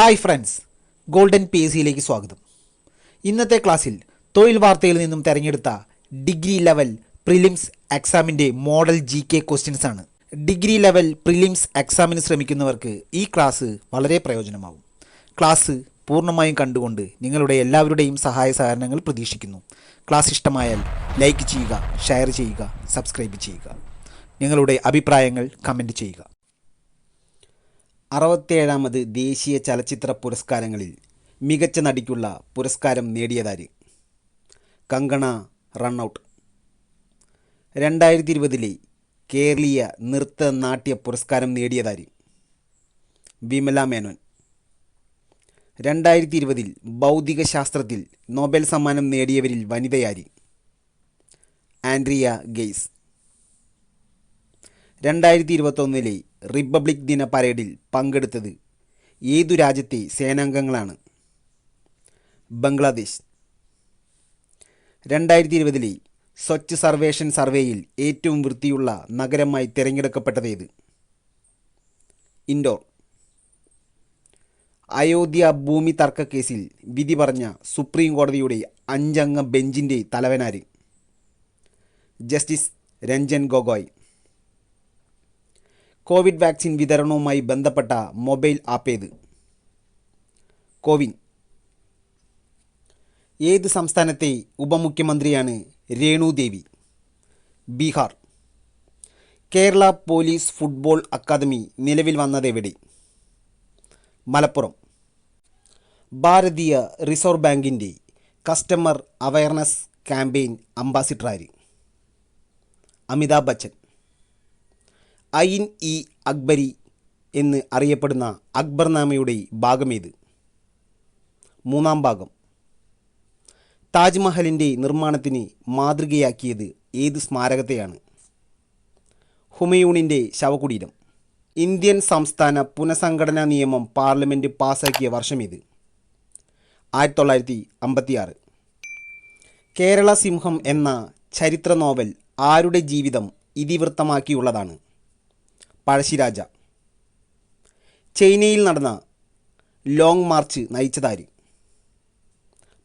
Hi friends, golden P S സിയിലേക്ക് സ്വാഗതം. ഇന്നത്തെ ക്ലാസ്സിൽ തൊഴിൽ വാർത്തയിൽ നിന്നും തിരഞ്ഞെടുത്ത ഡിഗ്രി ലെവൽ പ്രിലിംസ് എക്സാമിൻ്റെ മോഡൽ GK ക്വസ്റ്റ്യൻസ് ആണ്. ഡിഗ്രി ലെവൽ പ്രിലിംസ് എക്സാമിന് ശ്രമിക്കുന്നവർക്ക് ഈ ക്ലാസ് വളരെ പ്രയോജനമാകും. ക്ലാസ് പൂർണ്ണമായും കണ്ടുകൊണ്ട് നിങ്ങളുടെ എല്ലാവരുടെയും സഹായ സഹകരണങ്ങൾ പ്രതീക്ഷിക്കുന്നു. ക്ലാസ് ഇഷ്ടമായാൽ ലൈക്ക് ചെയ്യുക, ഷെയർ ചെയ്യുക, സബ്സ്ക്രൈബ് ചെയ്യുക. നിങ്ങളുടെ അഭിപ്രായങ്ങൾ കമൻറ്റ് ചെയ്യുക. 67ാമത് ദേശീയ ചലച്ചിത്ര പുരസ്കാരങ്ങളിൽ മികച്ച നടിക്കുള്ള പുരസ്കാരം നേടിയതാര്? കങ്കണ റണ്ണൌട്ട്. 2020 കേരളീയ നൃത്ത നാട്യ പുരസ്കാരം നേടിയതാര്? വിമല മേനോൻ. 2020 ഭൗതിക ശാസ്ത്രത്തിൽ നൊബേൽ സമ്മാനം നേടിയവരിൽ വനിതയാര്? Andrea Ghez. 2021 റിപ്പബ്ലിക് ദിന പരേഡിൽ പങ്കെടുത്തത് ഏതു രാജ്യത്തെ സേനാംഗങ്ങളാണ്? ബംഗ്ലാദേശ്. 2020 സ്വച്ഛ് സർവേഷൻ സർവേയിൽ ഏറ്റവും വൃത്തിയുള്ള നഗരമായി തിരഞ്ഞെടുക്കപ്പെട്ടതേത്? ഇൻഡോർ. അയോധ്യ ഭൂമി തർക്ക കേസിൽ വിധി പറഞ്ഞ സുപ്രീം കോടതിയുടെ 5 അംഗ ബെഞ്ചിൻ്റെ തലവനാര്? Justice Ranjan Gogoi. Covid vaccine വിതരണവുമായി ബന്ധപ്പെട്ട മൊബൈൽ ആപ്പ് ഏത്? കോവിൻ. ഏത് സംസ്ഥാനത്തെ ഉപമുഖ്യമന്ത്രിയാണ് Renu Devi? Bihar. Kerala police football academy നിലവിൽ വന്നതെവിടെ? മലപ്പുറം. ഭാരതീയ റിസർവ് ബാങ്കിൻ്റെ കസ്റ്റമർ അവയർനെസ് ക്യാമ്പയിൻ അംബാസിഡർ ആര്? അമിതാഭ് ബച്ചൻ. ഐൻ ഇ അക്ബരി എന്ന് അറിയപ്പെടുന്ന അക്ബർനാമയുടെ ഭാഗമേത്? 3-ാം ഭാഗം. താജ്മഹലിൻ്റെ നിർമ്മാണത്തിന് മാതൃകയാക്കിയത് ഏത് സ്മാരകത്തെയാണ്? ഹുമയൂണിൻ്റെ ശവകുടീരം. ഇന്ത്യൻ സംസ്ഥാന പുനഃസംഘടനാ നിയമം പാർലമെൻറ്റ് പാസാക്കിയ വർഷമേത്? 1956. കേരള സിംഹം എന്ന ചരിത്ര നോവൽ ആരുടെ ജീവിതം ഇതിവൃത്തമാക്കിയുള്ളതാണ്? പഴശ്ശിരാജ. ചൈനയിൽ നടന്ന ലോങ് മാർച്ച് നയിച്ചതാര്?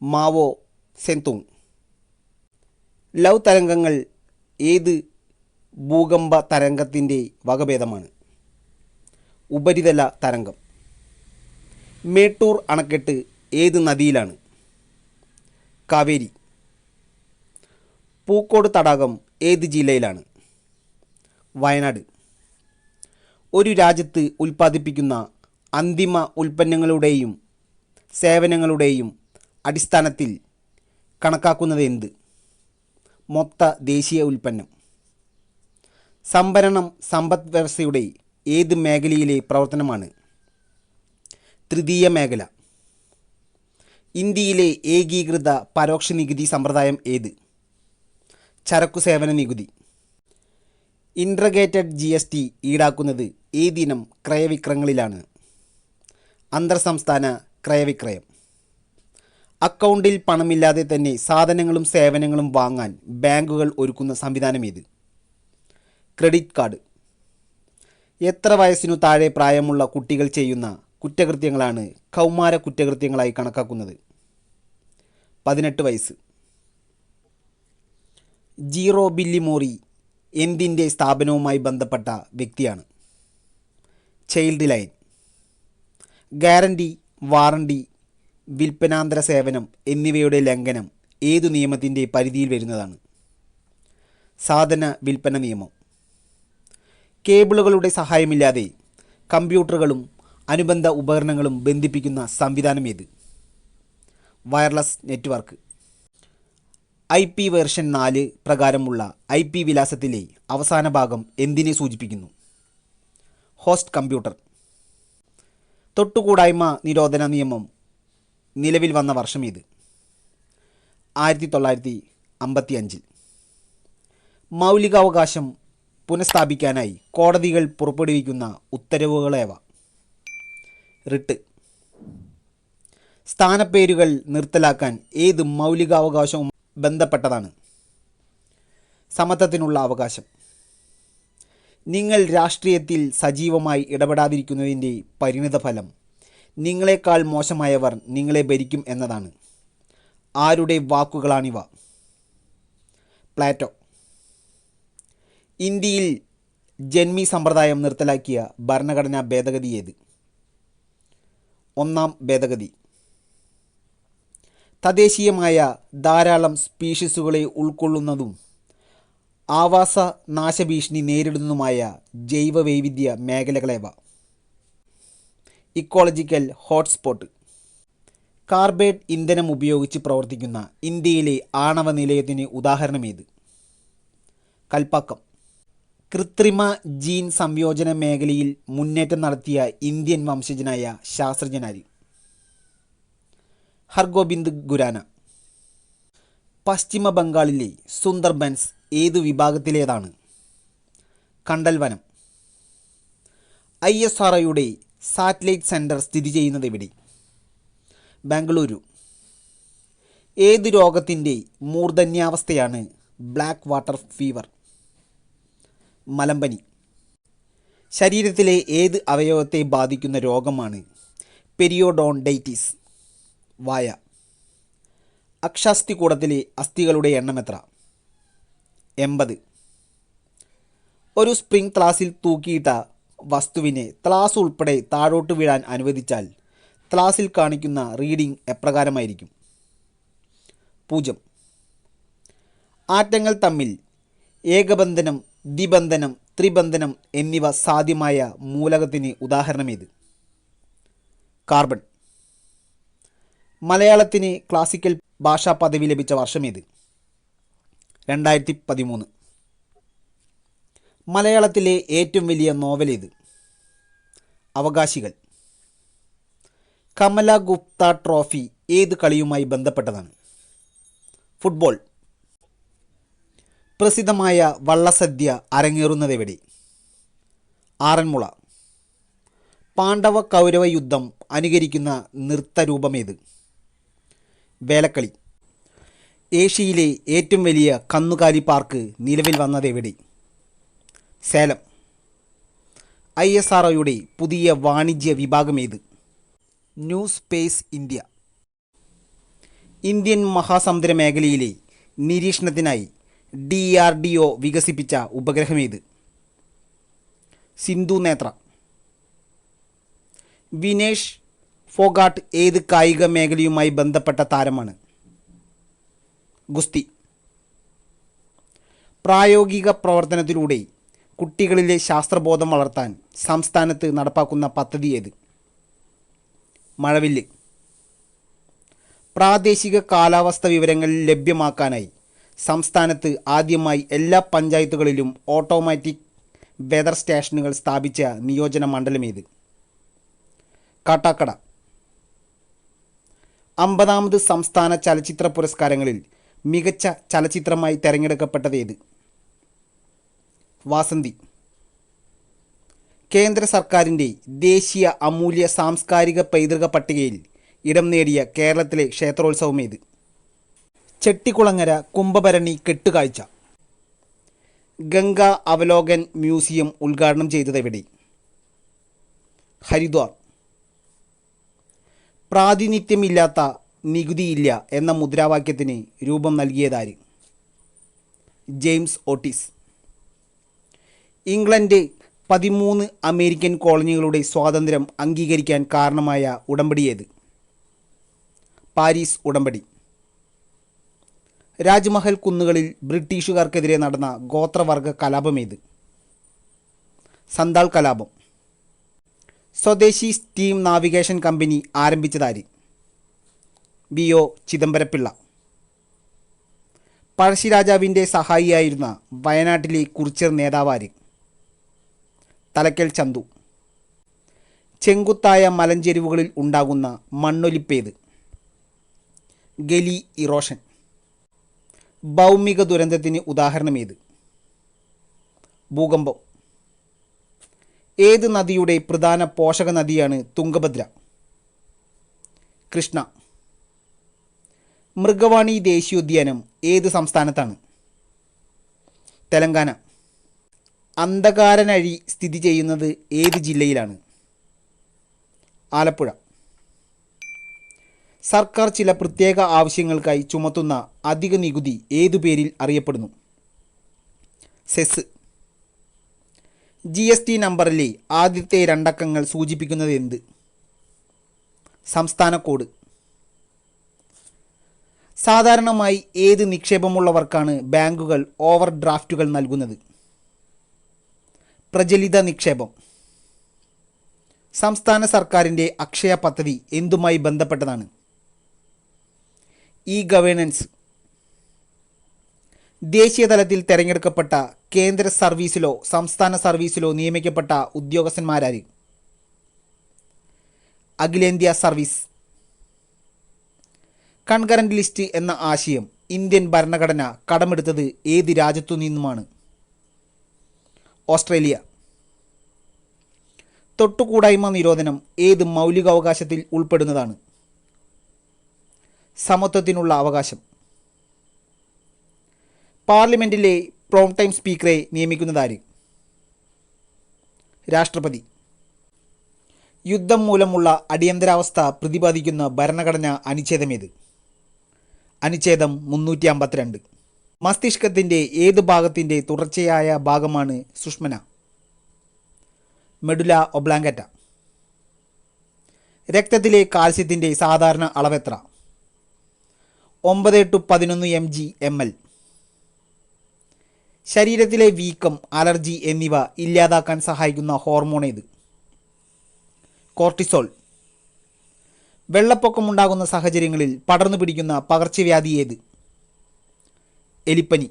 മാവോ സെതുങ്. ലവ് തരംഗങ്ങൾ ഏത് ഭൂകമ്പ തരംഗത്തിൻ്റെ വകഭേദമാണ്? ഉപരിതല തരംഗം. മേട്ടൂർ അണക്കെട്ട് ഏത് നദിയിലാണ്? കാവേരി. പൂക്കോട് തടാകം ഏത് ജില്ലയിലാണ്? വയനാട്. ഒരു രാജ്യത്ത് ഉൽപ്പാദിപ്പിക്കുന്ന അന്തിമ ഉൽപ്പന്നങ്ങളുടെയും സേവനങ്ങളുടെയും അടിസ്ഥാനത്തിൽ കണക്കാക്കുന്നത് എന്ത്? മൊത്ത ദേശീയ ഉൽപ്പന്നം. സംഭരണം സമ്പദ് വ്യവസ്ഥയുടെ ഏത് മേഖലയിലെ പ്രവർത്തനമാണ്? തൃതീയ മേഖല. ഇന്ത്യയിലെ ഏകീകൃത പരോക്ഷ നികുതി സമ്പ്രദായം ഏത്? ചരക്കു സേവന നികുതി. ഇൻട്രഗ്രേറ്റഡ് GST ഈടാക്കുന്നത് ഏതിനം ക്രയവിക്രയങ്ങളിലാണ്? അന്തർ സംസ്ഥാന ക്രയവിക്രയം. അക്കൗണ്ടിൽ പണമില്ലാതെ തന്നെ സാധനങ്ങളും സേവനങ്ങളും വാങ്ങാൻ ബാങ്കുകൾ ഒരുക്കുന്ന സംവിധാനം ഏത്? Credit card. എത്ര വയസ്സിനു താഴെ പ്രായമുള്ള കുട്ടികൾ ചെയ്യുന്ന കുറ്റകൃത്യങ്ങളാണ് കൗമാര കുറ്റകൃത്യങ്ങളായി കണക്കാക്കുന്നത്? 18 വയസ്സ്. ജീറോ ബില്ലി മോറി എന്തിൻ്റെ സ്ഥാപനവുമായി ബന്ധപ്പെട്ട വ്യക്തിയാണ്? Child line. ഗ്യാരണ്ടി, വാറണ്ടി, വിൽപ്പനാന്തര സേവനം എന്നിവയുടെ ലംഘനം ഏതു നിയമത്തിൻ്റെ പരിധിയിൽ വരുന്നതാണ്? സാധന വിൽപ്പന നിയമം. കേബിളുകളുടെ സഹായമില്ലാതെ കമ്പ്യൂട്ടറുകളും അനുബന്ധ ഉപകരണങ്ങളും ബന്ധിപ്പിക്കുന്ന സംവിധാനം ഏത്? Wireless network. IP വേർഷൻ 4 പ്രകാരമുള്ള IP വിലാസത്തിലെ അവസാന ഭാഗം എന്തിനെ സൂചിപ്പിക്കുന്നു? Host computer. തൊട്ടുകൂടായ്മ നിരോധന നിയമം നിലവിൽ വന്ന വർഷം ഏത്? 1955. മൗലികാവകാശം പുനഃസ്ഥാപിക്കാനായി കോടതികൾ പുറപ്പെടുവിക്കുന്ന ഉത്തരവുകളേവ? റിട്ട്. സ്ഥാനപ്പേരുകൾ നിർത്തലാക്കാൻ ഏത് മൗലികാവകാശവും ബന്ധപ്പെട്ടതാണ്? സമത്വത്തിനുള്ള അവകാശം. നിങ്ങൾ രാഷ്ട്രീയത്തിൽ സജീവമായി ഇടപെടാതിരിക്കുന്നതിൻ്റെ പരിണിതഫലം നിങ്ങളെക്കാൾ മോശമായവർ നിങ്ങളെ ഭരിക്കും എന്നതാണ്. ആരുടെ വാക്കുകളാണിവ? പ്ലാറ്റോ. ഇന്ത്യയിൽ ജന്മി സമ്പ്രദായം നിർത്തലാക്കിയ ഭരണഘടനാ ഭേദഗതി ഏത്? ഒന്നാം ഭേദഗതി. തദ്ദേശീയമായ ധാരാളം സ്പീഷീസുകളെ ഉൾക്കൊള്ളുന്നതും ആവാസ നാശഭീഷണി നേരിടുന്നതുമായ ജൈവവൈവിധ്യ മേഖലകളേവ? Ecological hotspot. കാർബൈഡ് ഇന്ധനം ഉപയോഗിച്ച് പ്രവർത്തിക്കുന്ന ഇന്ത്യയിലെ ആണവ നിലയത്തിന് ഉദാഹരണമേത്? കൽപ്പാക്കം. കൃത്രിമ ജീൻ സംയോജന മേഖലയിൽ മുന്നേറ്റം നടത്തിയ ഇന്ത്യൻ വംശജനായ ശാസ്ത്രജ്ഞനാര്? ഹർഗോബിന്ദ് ഖുരാന. പശ്ചിമ ബംഗാളിലെ സുന്ദർബൻസ് ഏതു വിഭാഗത്തിലേതാണ്? കണ്ടൽവനം. ISROയുടെ സാറ്റലൈറ്റ് സെൻറ്റർ സ്ഥിതി ചെയ്യുന്നത് എവിടെ? ബാംഗ്ലൂരു. ഏത് രോഗത്തിൻ്റെ മൂർധന്യാവസ്ഥയാണ് ബ്ലാക്ക് വാട്ടർ ഫീവർ? മലമ്പനി. ശരീരത്തിലെ ഏത് അവയവത്തെ ബാധിക്കുന്ന രോഗമാണ് പെരിയോഡോണ്ടൈറ്റിസ്? വായ. അക്ഷാസ്ഥികൂടത്തിലെ അസ്ഥികളുടെ എണ്ണം എത്ര? 80. ഒരു സ്പ്രിംഗ് ത്രാസിൽ തൂക്കിയിട്ട വസ്തുവിനെ ത്രാസ് ഉൾപ്പെടെ താഴോട്ട് വീഴാൻ അനുവദിച്ചാൽ ത്രാസിൽ കാണിക്കുന്ന റീഡിംഗ് എപ്രകാരമായിരിക്കും? 0. ആറ്റങ്ങൾ തമ്മിൽ ഏകബന്ധനം, ദ്വിബന്ധനം, ത്രിബന്ധനം എന്നിവ സാധ്യമായ മൂലകത്തിന് ഉദാഹരണമേത്? കാർബൺ. മലയാളത്തിന് ക്ലാസിക്കൽ ഭാഷാ പദവി ലഭിച്ച വർഷമേത്? 2013. മലയാളത്തിലെ ഏറ്റവും വലിയ നോവലേത്? അവകാശികൾ. കമല ഗുപ്ത ട്രോഫി ഏത് കളിയുമായി ബന്ധപ്പെട്ടതാണ്? ഫുട്ബോൾ. പ്രസിദ്ധമായ വള്ളസദ്യ അരങ്ങേറുന്നതെവിടെ? ആറന്മുള. പാണ്ഡവ കൗരവ യുദ്ധം അനുകരിക്കുന്ന നൃത്തരൂപമേത്? വേലക്കളി. ഏഷ്യയിലെ ഏറ്റവും വലിയ കന്നുകാലി പാർക്ക് നിലവിൽ വന്നതെവിടെ? സേലം. ISROയുടെ പുതിയ വാണിജ്യ വിഭാഗമേത്? ന്യൂ സ്പേസ് ഇന്ത്യ. ഇന്ത്യൻ മഹാസമുദ്ര മേഖലയിലെ നിരീക്ഷണത്തിനായി DRDO വികസിപ്പിച്ച ഉപഗ്രഹമേത്? സിന്ധു നേത്ര. വിനേഷ് ഫോഗാട്ട് ഏത് കായിക മേഖലയുമായി ബന്ധപ്പെട്ട താരമാണ്? ഗുസ്തി. പ്രായോഗിക പ്രവർത്തനത്തിലൂടെ കുട്ടികളിലെ ശാസ്ത്രബോധം വളർത്താൻ സംസ്ഥാനത്ത് നടപ്പാക്കുന്ന പദ്ധതി ഏത്? മഴവില്ല്. പ്രാദേശിക കാലാവസ്ഥ വിവരങ്ങൾ ലഭ്യമാക്കാനായി സംസ്ഥാനത്ത് ആദ്യമായി എല്ലാ പഞ്ചായത്തുകളിലും ഓട്ടോമാറ്റിക് വെതർ സ്റ്റേഷനുകൾ സ്ഥാപിച്ച നിയോജന മണ്ഡലമേത്? കാട്ടാക്കട. 50ാമത് സംസ്ഥാന ചലച്ചിത്ര പുരസ്കാരങ്ങളിൽ മികച്ച ചലച്ചിത്രമായി തിരഞ്ഞെടുക്കപ്പെട്ടതേത്? വാസന്തി. കേന്ദ്ര സർക്കാരിൻ്റെ ദേശീയ അമൂല്യ സാംസ്കാരിക പൈതൃക പട്ടികയിൽ ഇടം നേടിയ കേരളത്തിലെ ക്ഷേത്രോത്സവമേത്? ചെട്ടിക്കുളങ്ങര കുംഭഭരണി കെട്ടുകാഴ്ച. ഗംഗ അവലോകൻ മ്യൂസിയം ഉദ്ഘാടനം ചെയ്തതെവിടെ? ഹരിദ്വാർ. പ്രാതിനിധ്യമില്ലാത്ത നികുതിയില്ല എന്ന മുദ്രാവാക്യത്തിന് രൂപം നൽകിയതാര്? James Otis. ഇംഗ്ലണ്ട് 13 അമേരിക്കൻ കോളനികളുടെ സ്വാതന്ത്ര്യം അംഗീകരിക്കാൻ കാരണമായ ഉടമ്പടിയേത്? പാരീസ് ഉടമ്പടി. രാജ്മഹൽ കുന്നുകളിൽ ബ്രിട്ടീഷുകാർക്കെതിരെ നടന്ന ഗോത്രവർഗ കലാപമേത്? സന്താൾ കലാപം. സ്വദേശി സ്റ്റീം നാവിഗേഷൻ കമ്പനി ആരംഭിച്ചതാര്? BO ചിദംബരപ്പിള്ള. പഴശ്ശിരാജാവിൻ്റെ സഹായിയായിരുന്ന വയനാട്ടിലെ കുറിച്യർ നേതാവാര്? തലക്കൽ ചന്തു. ചെങ്കുത്തായ മലഞ്ചെരിവുകളിൽ ഉണ്ടാകുന്ന മണ്ണൊലിപ്പേത്? ഗലി ഇറോഷൻ. ഭൗമിക ദുരന്തത്തിന് ഉദാഹരണമേത്? ഭൂകമ്പം. ഏത് നദിയുടെ പ്രധാന പോഷക നദിയാണ് തുംഗഭദ്ര? കൃഷ്ണ. മൃഗവാണി ദേശീയോദ്യാനം ഏത് സംസ്ഥാനത്താണ്? തെലങ്കാന. അന്ധകാരനഴി സ്ഥിതി ചെയ്യുന്നത് ഏത് ജില്ലയിലാണ്? ആലപ്പുഴ. സർക്കാർ ചില പ്രത്യേക ആവശ്യങ്ങൾക്കായി ചുമത്തുന്ന അധിക നികുതി ഏതു പേരിൽ അറിയപ്പെടുന്നു? സെസ്. GST നമ്പറിലെ ആദ്യത്തെ രണ്ടക്കങ്ങൾ സൂചിപ്പിക്കുന്നത് എന്ത്? സംസ്ഥാന കോഡ്. സാധാരണമായി ഏത് നിക്ഷേപമുള്ളവർക്കാണ് ബാങ്കുകൾ ഓവർ ഡ്രാഫ്റ്റുകൾ നൽകുന്നത്? പ്രചലിത നിക്ഷേപം. സംസ്ഥാന സർക്കാരിൻ്റെ അക്ഷയ പദ്ധതി എന്തുമായി ബന്ധപ്പെട്ടതാണ്? ഗവേണൻസ്. ദേശീയ തലത്തിൽ തിരഞ്ഞെടുക്കപ്പെട്ട കേന്ദ്ര സർവീസിലോ സംസ്ഥാന സർവീസിലോ നിയമിക്കപ്പെട്ട ഉദ്യോഗസ്ഥന്മാരാര്? അഖിലേന്ത്യാ സർവീസ്. കൺകറന്റ് ലിസ്റ്റ് എന്ന ആശയം ഇന്ത്യൻ ഭരണഘടന കടമെടുത്തത് ഏത് രാജ്യത്തു നിന്നുമാണ്? ഓസ്ട്രേലിയ. തൊട്ടുകൂടായ്മ നിരോധനം ഏത് മൗലികാവകാശത്തിൽ ഉൾപ്പെടുന്നതാണ്? സമത്വത്തിനുള്ള അവകാശം. പാർലമെൻറ്റിലെ പ്രോം ടൈം സ്പീക്കറെ നിയമിക്കുന്നതാര്? രാഷ്ട്രപതി. യുദ്ധം മൂലമുള്ള അടിയന്തരാവസ്ഥ പ്രതിപാദിക്കുന്ന ഭരണഘടനാ അനുച്ഛേദമേത്? അനുച്ഛേദം 352. മസ്തിഷ്കത്തിൻ്റെ ഏത് ഭാഗത്തിൻ്റെ തുടർച്ചയായ ഭാഗമാണ് സുഷ്മന? മെഡുല ഒബ്ലാങ്കറ്റ. രക്തത്തിലെ കാൽസ്യത്തിൻ്റെ സാധാരണ അളവെത്ര? 9-11 mg/ml. ശരീരത്തിലെ വീക്കം, അലർജി എന്നിവ ഇല്ലാതാക്കാൻ സഹായിക്കുന്ന ഹോർമോൺ ഏത്? കോർട്ടിസോൾ. വെള്ളപ്പൊക്കമുണ്ടാകുന്ന സാഹചര്യങ്ങളിൽ പടർന്നു പിടിക്കുന്ന പകർച്ചവ്യാധി ഏത്? എലിപ്പനി.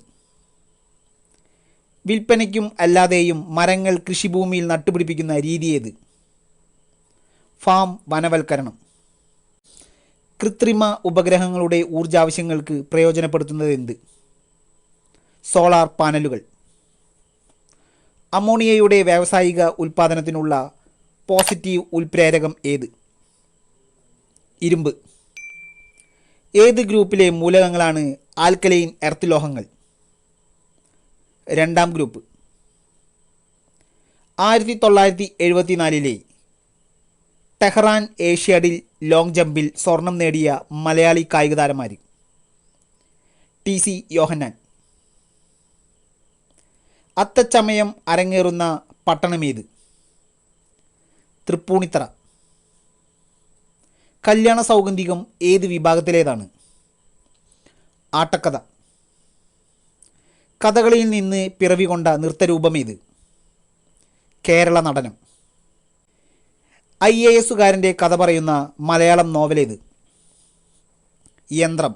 വിൽപ്പനയ്ക്കും അല്ലാതെയും മരങ്ങൾ കൃഷിഭൂമിയിൽ നട്ടുപിടിപ്പിക്കുന്ന രീതി ഏത്? ഫാം വനവൽക്കരണം. കൃത്രിമ ഉപഗ്രഹങ്ങളുടെ ഊർജാവശ്യങ്ങൾക്ക് പ്രയോജനപ്പെടുത്തുന്നത് എന്ത്? സോളാർ പാനലുകൾ. അമോണിയയുടെ വ്യാവസായിക ഉൽപ്പാദനത്തിനുള്ള പോസിറ്റീവ് ഉൽപ്രേരകം ഏത്? ഇരുമ്പ്. ഏത് ഗ്രൂപ്പിലെ മൂലകങ്ങളാണ് ആൽക്കലൈൻ എർത്ത് ലോഹങ്ങൾ? രണ്ടാം ഗ്രൂപ്പ്. 1974 ടെഹ്റാൻ ഏഷ്യാഡിൽ ലോങ് ജമ്പിൽ സ്വർണം നേടിയ മലയാളി കായിക താരമാര്? TC യോഹന്നാൻ. അത്തച്ചമയം അരങ്ങേറുന്ന പട്ടണമേത്? തൃപ്പൂണിത്തറ. കല്യാണ സൗഗന്ധികം ഏത് വിഭാഗത്തിലേതാണ്? ആട്ടക്കഥ. കഥകളിയിൽ നിന്ന് പിറവി കൊണ്ട നൃത്തരൂപമേത്? കേരള നടനം. IAS-കാരൻ്റെ കഥ പറയുന്ന മലയാളം നോവലേത്? യന്ത്രം.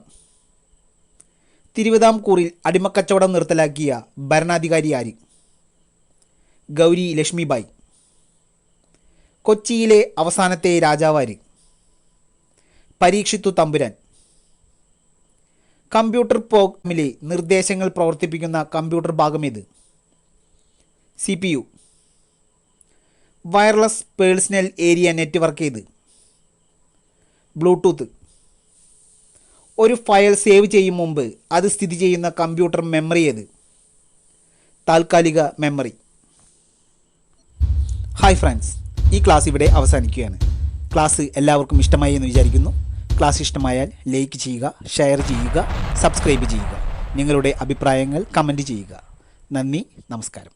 തിരുവിതാംകൂറിൽ അടിമക്കച്ചവടം നിർത്തലാക്കിയ ഭരണാധികാരി ആര്? ഗൗരി ലക്ഷ്മിബായി. കൊച്ചിയിലെ അവസാനത്തെ രാജാവാര്? പരീക്ഷിത്തു തമ്പുരാൻ. കമ്പ്യൂട്ടർ പ്രോഗ്രാമിലെ നിർദ്ദേശങ്ങൾ പ്രവർത്തിപ്പിക്കുന്ന കമ്പ്യൂട്ടർ ഭാഗമേത്? CPU. Wireless personal area network ഏത്? ബ്ലൂടൂത്ത്. ഒരു ഫയൽ സേവ് ചെയ്യും മുമ്പ് അത് സ്ഥിതി ചെയ്യുന്ന കമ്പ്യൂട്ടർ മെമ്മറി ഏത്? താൽക്കാലിക മെമ്മറി. ഹായ് ഫ്രണ്ട്സ്, ഈ ക്ലാസ് ഇവിടെ അവസാനിക്കുകയാണ്. ക്ലാസ് എല്ലാവർക്കും ഇഷ്ടമായി എന്ന് വിചാരിക്കുന്നു. ക്ലാസ് ഇഷ്ടമായാൽ ലൈക്ക് ചെയ്യുക, ഷെയർ ചെയ്യുക, സബ്സ്ക്രൈബ് ചെയ്യുക. നിങ്ങളുടെ അഭിപ്രായങ്ങൾ കമൻറ്റ് ചെയ്യുക. നന്ദി, നമസ്കാരം.